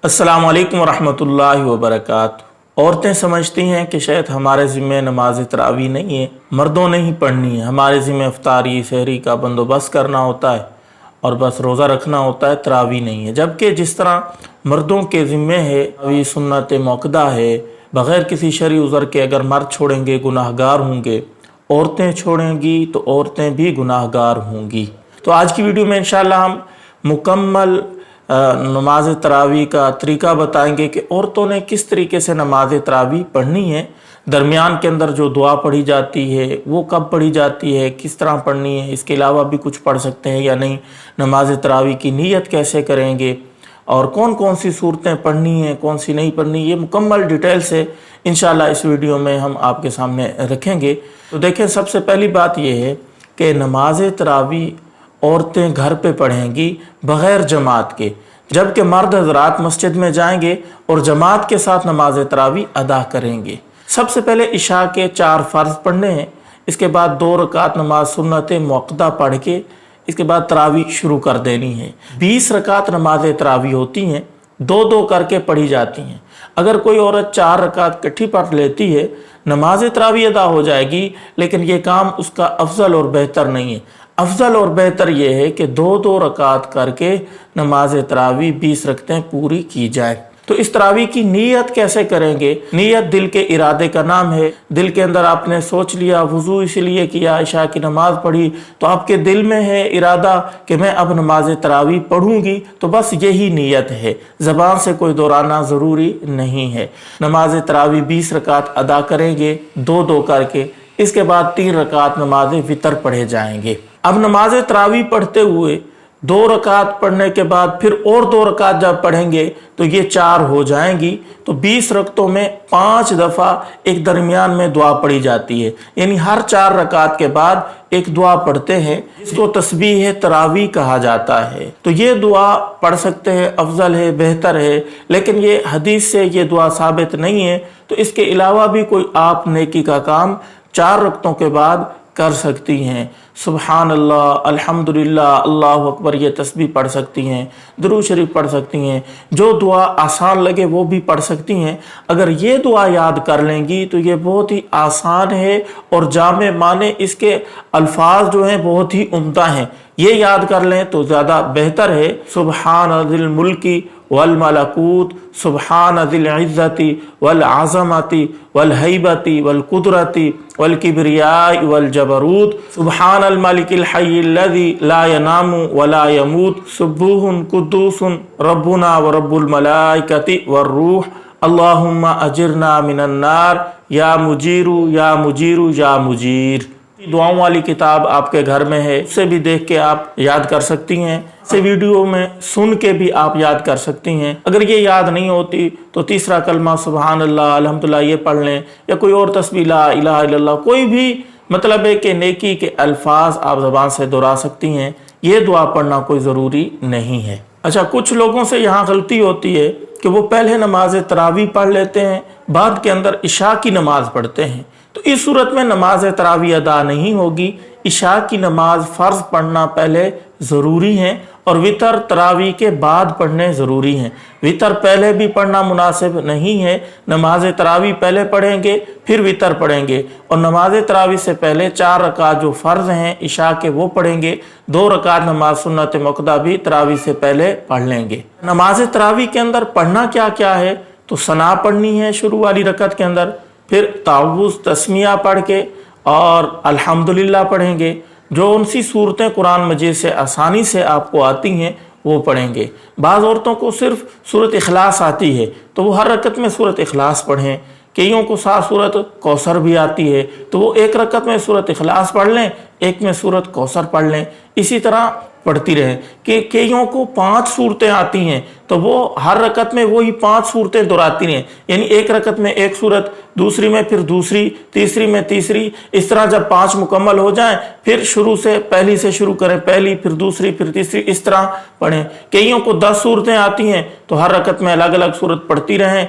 अस्सलाम वालेकुम वरहमतुल्लाहि वबरकातुहू। औरतें समझती हैं कि शायद हमारे ज़िम्मे नमाज तरावी नहीं है, मर्दों ने ही पढ़नी है, हमारे ज़िम्मे इफ्तारी सहरी का बंदोबस्त करना होता है और बस रोज़ा रखना होता है, तरावी नहीं है। जबकि जिस तरह मर्दों के ज़िम्मे है अभी सुन्नत मौक़दा है, बग़ैर किसी शरई उज़र के अगर मर्द छोड़ेंगे गुनाहगार होंगे, औरतें छोड़ेंगी तो औरतें भी गुनाहगार होंगी। तो आज की वीडियो में इंशाअल्लाह हम मुकम्मल नमाज तरावी का तरीका बताएंगे कि औरतों ने किस तरीके से नमाज तरावी पढ़नी है, दरमियान के अंदर जो दुआ पढ़ी जाती है वो कब पढ़ी जाती है, किस तरह पढ़नी है, इसके अलावा भी कुछ पढ़ सकते हैं या नहीं, नमाज तरावी की नीयत कैसे करेंगे और कौन कौन सी सूरतें पढ़नी है कौन सी नहीं पढ़नी, ये मुकम्मल डिटेल से इंशाअल्लाह इस वीडियो में हम आपके सामने रखेंगे। तो देखें, सबसे पहली बात यह है कि नमाज तरावी औरतें घर पे पढ़ेंगी बग़ैर जमात के, जबकि मर्द हज़रात मस्जिद में जाएंगे और जमात के साथ नमाज तरावी अदा करेंगे। सबसे पहले इशा के 4 फ़र्ज़ पढ़ने हैं, इसके बाद 2 रकात नमाज सुन्नत मौक़दा पढ़ के इसके बाद तरावी शुरू कर देनी है। 20 रकात नमाज तरावी होती हैं, 2-2 करके पढ़ी जाती हैं। अगर कोई औरत 4 रकात इकट्ठी पढ़ लेती है, नमाज तरावी अदा हो जाएगी, लेकिन ये काम उसका अफजल और बेहतर नहीं है। अफजल और बेहतर यह है कि 2-2 रकात करके नमाज तरावी 20 रकतें पूरी की जाए। तो इस तरावी की नीयत कैसे करेंगे? नीयत दिल के इरादे का नाम है। दिल के अंदर आपने सोच लिया, वुज़ू इसलिए किया, इशा की नमाज पढ़ी, तो आपके दिल में है इरादा कि मैं अब नमाज तरावी पढ़ूंगी, तो बस यही नीयत है, ज़बान से कोई दोहराना ज़रूरी नहीं है। नमाज तरावी 20 रकात अदा करेंगे 2-2 करके, इसके बाद 3 रकात नमाज वितर पढ़े जाएंगे। अब नमाज तरावी पढ़ते हुए 2 रकात पढ़ने के बाद फिर और 2 रकात जब पढ़ेंगे तो ये 4 हो जाएंगी। तो 20 रकतों में 5 दफ़ा एक दरमियान में दुआ पढ़ी जाती है, यानी हर 4 रकात के बाद एक दुआ पढ़ते हैं। इसको तस्बीह तरावी कहा जाता है। तो ये दुआ पढ़ सकते हैं, अफजल है, बेहतर है, लेकिन ये हदीस से ये दुआ साबित नहीं है। तो इसके अलावा भी कोई आप नेकी का काम 4 रकतों के बाद कर सकती हैं। सुबहान अल्लाह, अल्हम्दुलिल्लाह, अल्लाहु अकबर ये तस्बीह पढ़ सकती हैं, दुरूद शरीफ पढ़ सकती हैं, जो दुआ आसान लगे वो भी पढ़ सकती हैं। अगर ये दुआ याद कर लेंगी तो ये बहुत ही आसान है और जामे माने इसके अल्फाज जो हैं बहुत ही उम्दा हैं, ये याद कर लें तो ज़्यादा बेहतर है। सुबहान दिल मुल्की वल मलकूत, सुबहान दिल इज़्ज़ती वल आज़मती वल हैबती वल कुदरती वल किब्रियाई वल जबरूत, सुबहान अल मलिकिल हय्यिल लज़ी ला यनामु वला यमूत, सुब्बूहुन कुद्दूसुन रब्बुना व रब्बुल मलाइकति वर रूह, अल्लाहुम्मा अजिरना मिनन नार या मुजीरु या मुजीरु या मुजीर। दुआओं वाली किताब आपके घर में है, उससे भी देख के आप याद कर सकती हैं। इसे वीडियो में सुन के भी आप याद कर सकती हैं। अगर ये याद नहीं होती तो तीसरा कलमा सुबहान अल्लाह अल्हम्दुलिल्लाह ये पढ़ लें, या कोई और तस्बीह ला इलाहा इल्लल्लाह, कोई भी मतलब है कि नेकी के अल्फाज आप ज़बान से दोहरा सकती हैं। ये दुआ पढ़ना कोई ज़रूरी नहीं है। अच्छा, कुछ लोगों से यहाँ गलती होती है कि वो पहले नमाज तरावी पढ़ लेते हैं, बाद के अंदर इशा की नमाज पढ़ते हैं। तो इस सूरत में नमाज तरावी अदा नहीं होगी। इशा की नमाज फ़र्ज़ पढ़ना पहले ज़रूरी है और वितर तरावी के बाद पढ़ने ज़रूरी हैं। वितर पहले भी पढ़ना मुनासिब नहीं है। नमाज तरावी पहले पढ़ेंगे फिर वितर पढ़ेंगे, और नमाज तरावी से पहले 4 रकात जो फ़र्ज़ हैं इशा के वो पढ़ेंगे। 2 रकात नमाज सुन्नत मौक़दा भी तरावी से पहले पढ़ लेंगे। नमाज तरावी के अंदर पढ़ना क्या क्या है? तो सना पढ़नी है शुरू वाली रकत के अंदर, फिर तावुज़ तस्मिया पढ़ के और अल्हम्दुलिल्लाह पढ़ेंगे। जो उनसी सूरतें कुरान मजीद से आसानी से आपको आती हैं वो पढ़ेंगे। बाज़ औरतों को सिर्फ सूरत इखलास आती है तो वो हर रकत में सूरत इखलास पढ़ें। कईयों को 7 सूरत कौसर भी आती है तो वो एक रकत में सूरत इखलास पढ़ लें, एक में सूरत कौसर पढ़ लें, इसी तरह पढ़ती रहें। कि कईयों को 5 सूरतें आती हैं तो वो हर रकत में वही 5 सूरतें दोहराती रहें, यानी एक रकत में एक सूरत, दूसरी में फिर दूसरी, तीसरी में तीसरी, इस तरह जब 5 मुकम्मल हो जाएं फिर शुरू से पहली से शुरू करें, पहली फिर दूसरी फिर तीसरी, इस तरह पढ़ें। कईयों को 10 सूरतें आती हैं तो हर रकत में अलग अलग सूरत पढ़ती रहें,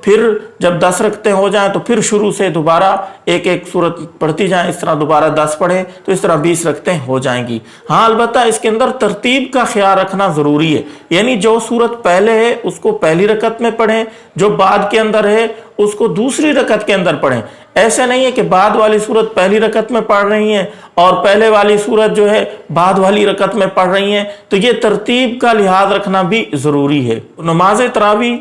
پھر جب 10 رکعتیں ہو جائیں تو پھر شروع سے دوبارہ ایک ایک سورت پڑھتی جائیں، اس طرح دوبارہ 10 پڑھیں تو اس طرح 20 رکعتیں ہو جائیں گی۔ ہاں البتہ اس کے اندر ترتیب کا خیال رکھنا ضروری ہے، یعنی جو سورت پہلے ہے اس کو پہلی رکعت میں پڑھیں، جو بعد کے اندر ہے اس کو دوسری رکعت کے اندر پڑھیں۔ ایسے نہیں ہے کہ بعد والی سورت پہلی رکعت میں پڑھ رہی ہیں اور پہلے والی سورت جو ہے بعد والی رکعت میں پڑھ رہی ہیں، تو یہ ترتیب کا لحاظ رکھنا بھی ضروری ہے۔ نماز تراویح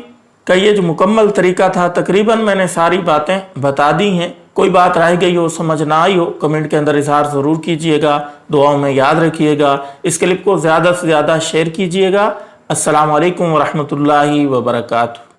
کا یہ جو مکمل طریقہ تھا، تقریباً میں نے ساری باتیں بتا دی ہیں۔ کوئی بات رہ گئی ہو، سمجھ نہ آئی ہو، کمنٹ کے اندر اظہار ضرور کیجئے گا، دعاؤں میں یاد رکھیے گا۔ اس کلپ کو زیادہ سے زیادہ شیئر کیجئے گا۔ السلام علیکم ورحمۃ اللہ وبرکاتہ۔